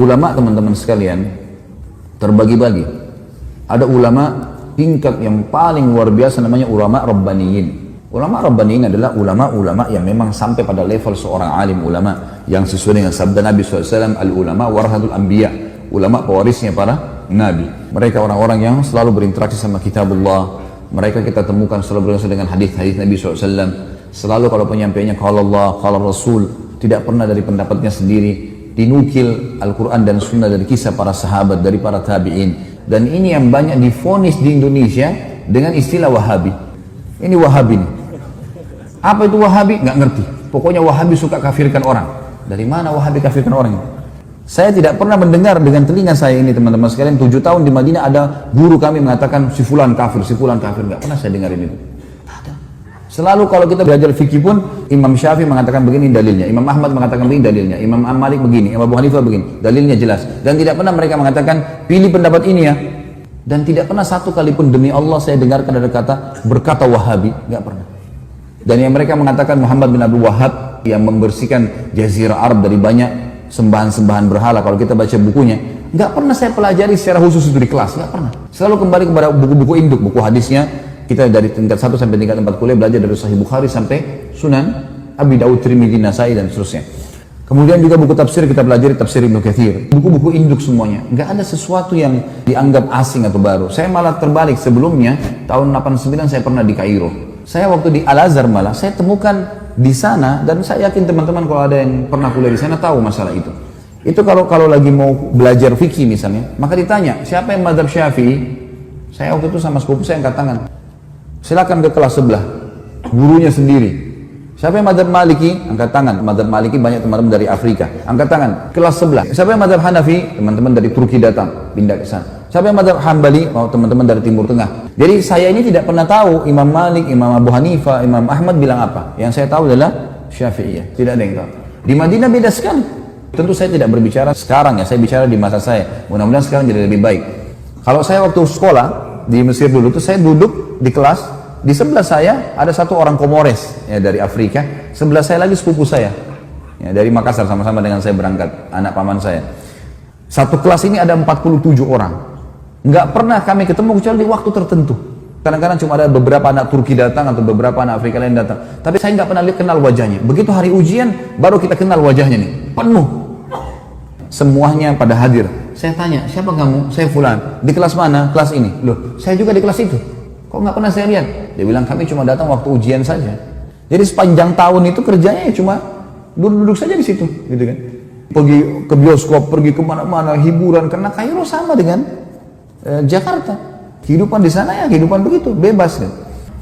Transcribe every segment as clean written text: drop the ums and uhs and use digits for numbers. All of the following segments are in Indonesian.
Ulama teman-teman sekalian terbagi-bagi. Ada ulama tingkat yang paling luar biasa namanya ulama rabbaniyin. Ulama rabbaniyin adalah ulama-ulama yang memang sampai pada level seorang alim ulama yang sesuai dengan sabda Nabi SAW, al-ulama warahatul anbiya, ulama pewarisnya para nabi. Mereka orang-orang yang selalu berinteraksi sama kitabullah. Mereka kita temukan selalu berinteraksi dengan hadis-hadis Nabi SAW. Selalu kalau penyampaiannya qala Allah, qala Rasul, tidak pernah dari pendapatnya sendiri, dinukil Al-Quran dan Sunnah dari kisah para sahabat, dari para tabi'in. Dan ini yang banyak divonis di Indonesia dengan istilah Wahabi. Ini Wahabi nih. Apa itu Wahabi? Nggak ngerti. Pokoknya Wahabi suka kafirkan orang. Dari mana Wahabi kafirkan orang ini? Saya tidak pernah mendengar dengan telinga saya ini teman-teman sekalian. 7 tahun di Madinah ada guru kami mengatakan si fulan kafir, si fulan kafir. Nggak pernah saya dengarin itu. Selalu kalau kita belajar fikih pun Imam Syafi'i mengatakan begini dalilnya, Imam Ahmad mengatakan begini dalilnya, Imam Malik begini, Imam Abu Hanifah begini, dalilnya jelas. Dan tidak pernah mereka mengatakan pilih pendapat ini ya. Dan tidak pernah satu kali pun demi Allah saya dengarkan ada kata berkata Wahabi, nggak pernah. Dan yang mereka mengatakan Muhammad bin Abdul Wahhab yang membersihkan Jazirah Arab dari banyak sembahan-sembahan berhala, kalau kita baca bukunya, nggak pernah saya pelajari secara khusus itu di kelas, nggak pernah. Selalu kembali kepada buku-buku induk, buku hadisnya. Kita dari tingkat 1 sampai tingkat 4 kuliah belajar dari Sahih Bukhari sampai Sunan Abi Daud, Tirmidzi, Nasai dan seterusnya. Kemudian juga buku tafsir kita pelajari tafsir Ibnu Katsir. Buku-buku induk semuanya. Nggak ada sesuatu yang dianggap asing atau baru. Saya malah terbalik, sebelumnya tahun 89 saya pernah di Kairo. Saya waktu di Al-Azhar malah saya temukan di sana, dan saya yakin teman-teman kalau ada yang pernah kuliah di sana tahu masalah itu. Itu kalau lagi mau belajar fikih misalnya, maka ditanya siapa yang mazhab Syafi'i. Saya waktu itu sama sepupu saya angkat tangan. Silakan ke kelas sebelah, gurunya sendiri. Siapa yang mazhab Maliki? Angkat tangan. Mazhab Maliki banyak teman-teman dari Afrika. Angkat tangan. Kelas sebelah. Siapa yang mazhab Hanafi? Teman-teman dari Turki datang, pindah ke sana. Siapa yang mazhab Hambali? Oh, teman-teman dari Timur Tengah. Jadi saya ini tidak pernah tahu Imam Malik, Imam Abu Hanifah, Imam Ahmad bilang apa. Yang saya tahu adalah Syafi'iyah. Tidak ada yang tahu. Di Madinah beda sekali. Tentu saya tidak berbicara sekarang ya, saya bicara di masa saya. Mudah-mudahan sekarang jadi lebih baik. Kalau saya waktu sekolah di Mesir dulu tuh saya duduk di kelas, di sebelah saya ada satu orang Komores ya, dari Afrika, sebelah saya lagi sepupu saya ya, dari Makassar, sama-sama dengan saya berangkat, anak paman saya. Satu kelas ini ada 47 orang, nggak pernah kami ketemu kecuali di waktu tertentu. Kadang-kadang cuma ada beberapa anak Turki datang atau beberapa anak Afrika lain datang, tapi saya nggak pernah kenal wajahnya. Begitu hari ujian baru kita kenal wajahnya nih, penuh, semuanya pada hadir. Saya tanya, siapa kamu? Saya fulan. Di kelas mana? Kelas ini. Loh, saya juga di kelas itu. Kok nggak pernah saya lihat? Dia bilang, kami cuma datang waktu ujian saja. Jadi sepanjang tahun itu kerjanya ya cuma duduk-duduk saja di situ, gitu kan. Pergi ke bioskop, pergi kemana-mana, hiburan. Karena Kairo sama dengan Jakarta. Kehidupan di sana ya kehidupan begitu, bebas kan.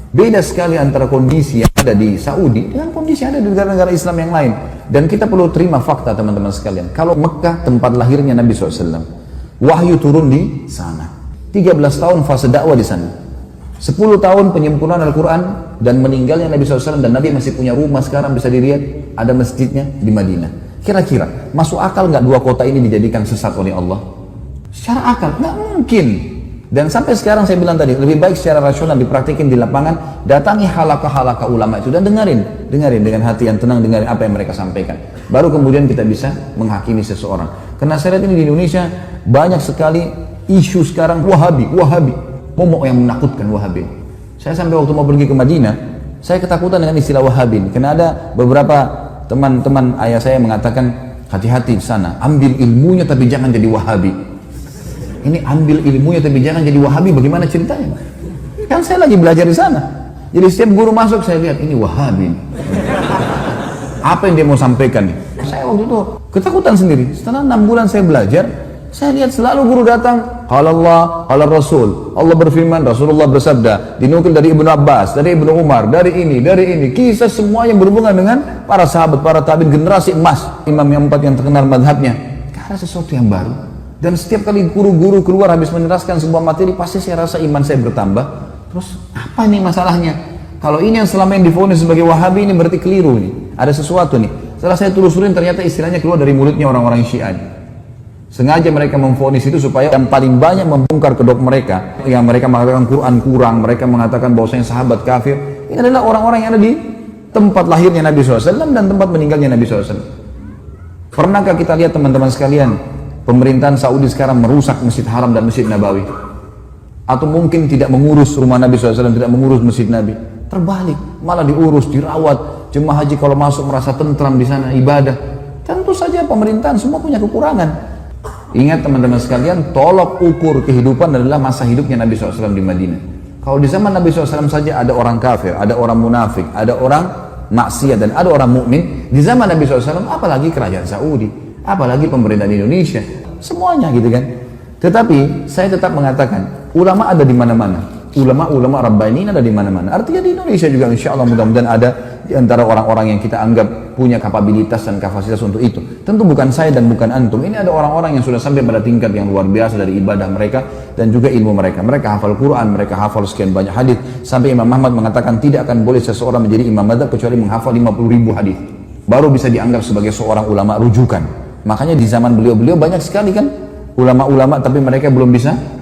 Beda sekali antara kondisi yang ada di Saudi dengan kondisi yang ada di negara-negara Islam yang lain. Dan kita perlu terima fakta teman-teman sekalian. Kalau Mekah tempat lahirnya Nabi SAW, wahyu turun di sana. 13 tahun fase dakwah di sana. 10 tahun penyempurnaan Al-Quran dan meninggalnya Nabi SAW, dan Nabi masih punya rumah sekarang bisa dilihat, ada masjidnya di Madinah. Kira-kira masuk akal nggak 2 kota ini dijadikan sesat oleh Allah? Secara akal nggak mungkin. Dan sampai sekarang saya bilang tadi, lebih baik secara rasional dipraktikin di lapangan, datangi halaqah-halaqah ulama itu dan dengerin dengan hati yang tenang, dengerin apa yang mereka sampaikan. Baru kemudian kita bisa menghakimi seseorang. Karena saya lihat ini di Indonesia banyak sekali isu sekarang Wahabi, momok yang menakutkan Wahabi. Saya sampai waktu mau pergi ke Madinah, saya ketakutan dengan istilah Wahabi. Karena ada beberapa teman-teman ayah saya mengatakan, hati-hati di sana, ambil ilmunya tapi jangan jadi Wahabi. Ini ambil ilmunya tapi jangan jadi Wahabi, bagaimana ceritanya? Kan saya lagi belajar di sana. Jadi setiap guru masuk saya lihat, ini Wahabi. Apa yang dia mau sampaikan nih? Saya waktu itu ketakutan sendiri. Setelah 6 bulan saya belajar, saya lihat selalu guru datang, qala Allah, qala Rasul. Allah berfirman, Rasulullah bersabda, dinukil dari Ibnu Abbas, dari Ibnu Umar, dari ini, kisah semua yang berhubungan dengan para sahabat, para tabi'in, generasi emas, imam yang 4 yang terkenal madhabnya. Karena sesuatu yang baru. Dan setiap kali guru-guru keluar habis meneraskan sebuah materi, pasti saya rasa iman saya bertambah. Terus apa nih masalahnya? Kalau ini yang selama yang divonis sebagai Wahabi, ini berarti keliru nih. Ada sesuatu nih. Setelah saya telusurin, ternyata istilahnya keluar dari mulutnya orang-orang Syiah. Sengaja mereka memvonis itu supaya yang paling banyak membongkar kedok mereka, yang mereka mengatakan Quran kurang, mereka mengatakan bahwasanya sahabat kafir. Ini adalah orang-orang yang ada di tempat lahirnya Nabi SAW dan tempat meninggalnya Nabi SAW. Pernahkah kita lihat teman-teman sekalian, pemerintahan Saudi sekarang merusak Masjid Haram dan Masjid Nabawi? Atau mungkin tidak mengurus rumah Nabi SAW, tidak mengurus Masjid Nabi? Terbalik, malah diurus, dirawat. Jemaah haji kalau masuk merasa tentram di sana, ibadah. Tentu saja pemerintahan semua punya kekurangan. Ingat teman-teman sekalian, tolok ukur kehidupan adalah masa hidupnya Nabi SAW di Madinah. Kalau di zaman Nabi SAW saja ada orang kafir, ada orang munafik, ada orang maksiat, dan ada orang mukmin. Di zaman Nabi SAW, apalagi kerajaan Saudi, apalagi pemerintahan Indonesia, semuanya gitu kan. Tetapi saya tetap mengatakan, ulama ada di mana-mana. Ulama-ulama Rabbani ada di mana-mana. Artinya di Indonesia juga insya Allah mudah-mudahan ada di antara orang-orang yang kita anggap punya kapabilitas dan kapasitas untuk itu. Tentu bukan saya dan bukan antum. Ini ada orang-orang yang sudah sampai pada tingkat yang luar biasa dari ibadah mereka dan juga ilmu mereka. Mereka hafal Quran, mereka hafal sekian banyak hadis. Sampai Imam Ahmad mengatakan tidak akan boleh seseorang menjadi imam madzhab kecuali menghafal 50.000 hadis. Baru bisa dianggap sebagai seorang ulama rujukan. Makanya di zaman beliau-beliau banyak sekali kan ulama-ulama, tapi mereka belum bisa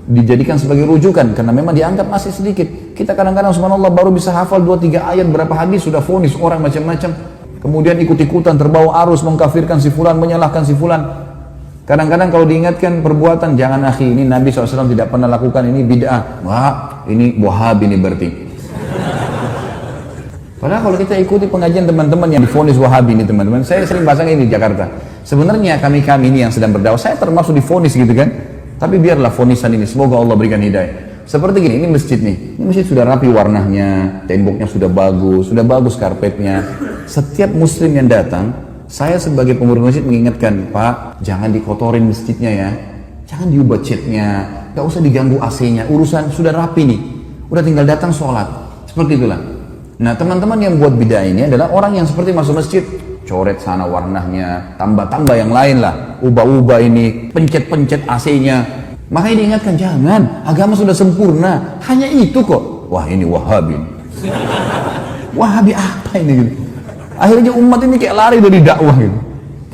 dijadikan sebagai rujukan karena memang dianggap masih sedikit. Kita kadang-kadang subhanallah baru bisa hafal 2-3 ayat berapa hadis sudah vonis orang macam-macam, kemudian ikut-ikutan terbawa arus mengkafirkan si fulan, menyalahkan si fulan. Kadang-kadang kalau diingatkan perbuatan, jangan akhi, ini Nabi SAW tidak pernah lakukan, ini bid'ah. Wah, ini wahabi ini berarti. Padahal kalau kita ikuti pengajian teman-teman yang divonis wahabi ini teman-teman, saya sering bahas ini di Jakarta. Sebenarnya kami ini yang sedang berdakwah, saya termasuk divonis gitu kan. Tapi biarlah fonisan ini, semoga Allah berikan hidayah. Seperti gini, ini masjid nih. Ini masjid sudah rapi warnanya, temboknya sudah bagus karpetnya. Setiap muslim yang datang, saya sebagai pengurus masjid mengingatkan, Pak, jangan dikotorin masjidnya ya. Jangan diubah catnya, gak usah diganggu AC-nya. Urusan sudah rapi nih, udah tinggal datang sholat. Seperti itulah. Nah, teman-teman yang buat bid'ah ini adalah orang yang seperti masuk masjid, coret sana warnanya, tambah-tambah yang lain lah, ubah-ubah ini, pencet-pencet AC-nya. Makanya diingatkan, jangan, agama sudah sempurna, hanya itu kok. Wah, ini wahabi. Wahabi apa ini gitu. Akhirnya umat ini kayak lari dari dakwah gitu.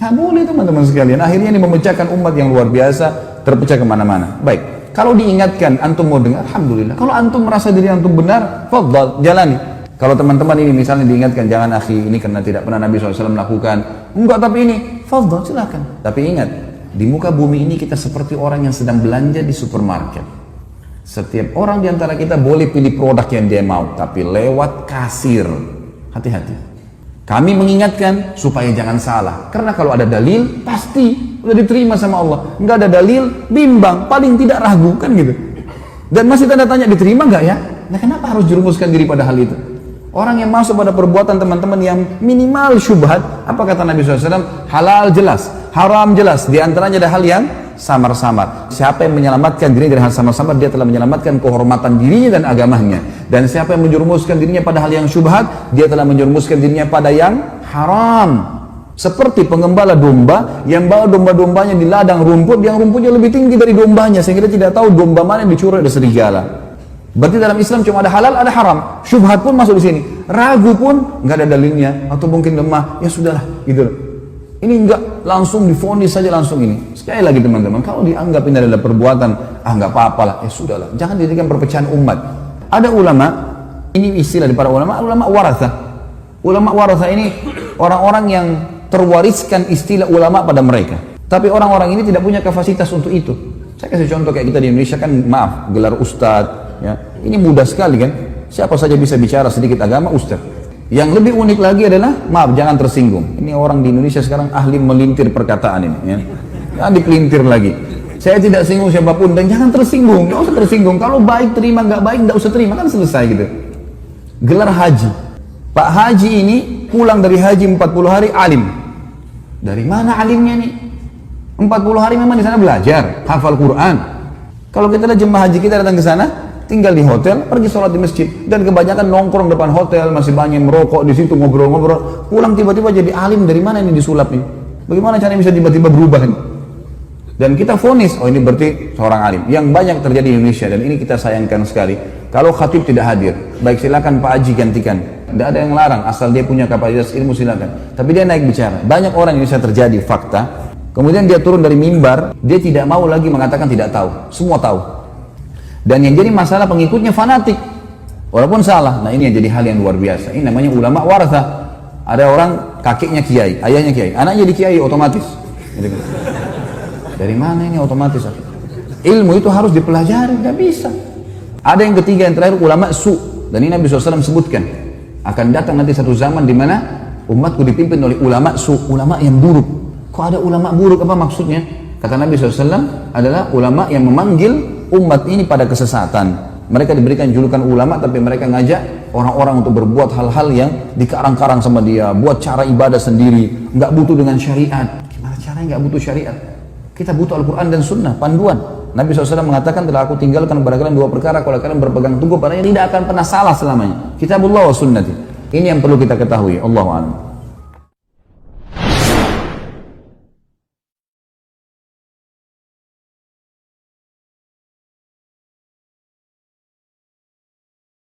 Gak boleh teman-teman sekalian. Akhirnya ini memecahkan umat yang luar biasa, terpecah kemana-mana. Baik, kalau diingatkan, antum mau dengar, alhamdulillah. Kalau antum merasa diri antum benar, fadhal, jalani. Kalau teman-teman ini misalnya diingatkan, jangan akhi, ini karena tidak pernah Nabi SAW lakukan. Enggak, tapi ini, fadhal, silakan. Tapi ingat, di muka bumi ini kita seperti orang yang sedang belanja di supermarket. Setiap orang di antara kita boleh pilih produk yang dia mau, tapi lewat kasir. Hati-hati. Kami mengingatkan supaya jangan salah. Karena kalau ada dalil, pasti udah diterima sama Allah. Enggak ada dalil, bimbang, paling tidak ragu, kan gitu. Dan masih tanda tanya, diterima enggak ya? Nah, kenapa harus jerumuskan diri pada hal itu? Orang yang masuk pada perbuatan teman-teman yang minimal syubhat, apa kata Nabi SAW? Halal jelas, haram jelas. Di antaranya ada hal yang samar-samar. Siapa yang menyelamatkan dirinya dari hal samar-samar, dia telah menyelamatkan kehormatan dirinya dan agamanya. Dan siapa yang menjerumuskan dirinya pada hal yang syubhat, dia telah menjerumuskan dirinya pada yang haram. Seperti pengembala domba yang bawa domba-dombanya di ladang rumput, yang rumputnya lebih tinggi dari dombanya, sehingga dia tidak tahu domba mana yang dicuri oleh serigala. Berarti dalam Islam cuma ada halal, ada haram. Syubhat pun masuk di sini. Ragu pun nggak ada dalilnya, atau mungkin lemah, ya sudahlah, gitu. Ini enggak langsung divonis saja langsung ini. Sekali lagi teman-teman, kalau dianggap ini adalah perbuatan, nggak apa-apa lah, ya sudahlah. Jangan dijadikan perpecahan umat. Ada ulama, ini istilah di para ulama, ulama waratha. Ulama waratha ini orang-orang yang terwariskan istilah ulama pada mereka. Tapi orang-orang ini tidak punya kapasitas untuk itu. Saya kasih contoh kayak kita di Indonesia kan, maaf, gelar ustadz. Ya, ini mudah sekali kan, siapa saja bisa bicara sedikit agama ustaz. Yang lebih unik lagi adalah, maaf jangan tersinggung, ini orang di Indonesia sekarang ahli melintir perkataan ini ya. Jangan dipelintir lagi. Saya tidak singgung siapapun, dan jangan tersinggung, nggak usah tersinggung. Kalau baik terima, nggak baik nggak usah terima, kan selesai gitu. Gelar haji, Pak Haji ini pulang dari haji 40 hari alim. Dari mana alimnya nih? 40 hari memang di sana belajar hafal Quran. Kalau kita lihat jemaah haji kita datang ke sana, tinggal di hotel, pergi sholat di masjid, dan kebanyakan nongkrong depan hotel, masih banyak merokok di situ, ngobrol-ngobrol. Pulang tiba-tiba jadi alim, dari mana ini disulap nih? Bagaimana caranya bisa tiba-tiba berubah ini? Dan kita vonis, oh ini berarti seorang alim. Yang banyak terjadi di Indonesia, dan ini kita sayangkan sekali. Kalau khatib tidak hadir, baik silakan Pak Haji gantikan. Tidak ada yang larang, asal dia punya kapasitas ilmu silakan. Tapi dia naik bicara. Banyak orang yang bisa terjadi fakta. Kemudian dia turun dari mimbar, dia tidak mau lagi mengatakan tidak tahu. Semua tahu. Dan yang jadi masalah pengikutnya fanatik, walaupun salah. Nah ini yang jadi hal yang luar biasa. Ini namanya ulama waratha. Ada orang kakeknya kiai, ayahnya kiai, anaknya jadi kiai otomatis. Dari mana ini otomatis? Ilmu itu harus dipelajari, nggak bisa. Ada yang ketiga, yang terakhir, ulama su. Dan ini Nabi SAW sebutkan, akan datang nanti satu zaman di mana umatku dipimpin oleh ulama su, ulama yang buruk. Kok ada ulama buruk, apa maksudnya? Kata Nabi SAW adalah ulama yang memanggil umat ini pada kesesatan. Mereka diberikan julukan ulama, tapi mereka ngajak orang-orang untuk berbuat hal-hal yang dikarang-karang sama dia, buat cara ibadah sendiri, nggak butuh dengan syariat. Gimana caranya nggak butuh syariat? Kita butuh Al-Quran dan Sunnah, panduan. Nabi SAW mengatakan, telah aku tinggalkan kepada kalian dua perkara, kalau kalian berpegang teguh padanya tidak akan pernah salah selamanya. Kitabullah wa sunnati. Ini yang perlu kita ketahui. Allahu a'lam.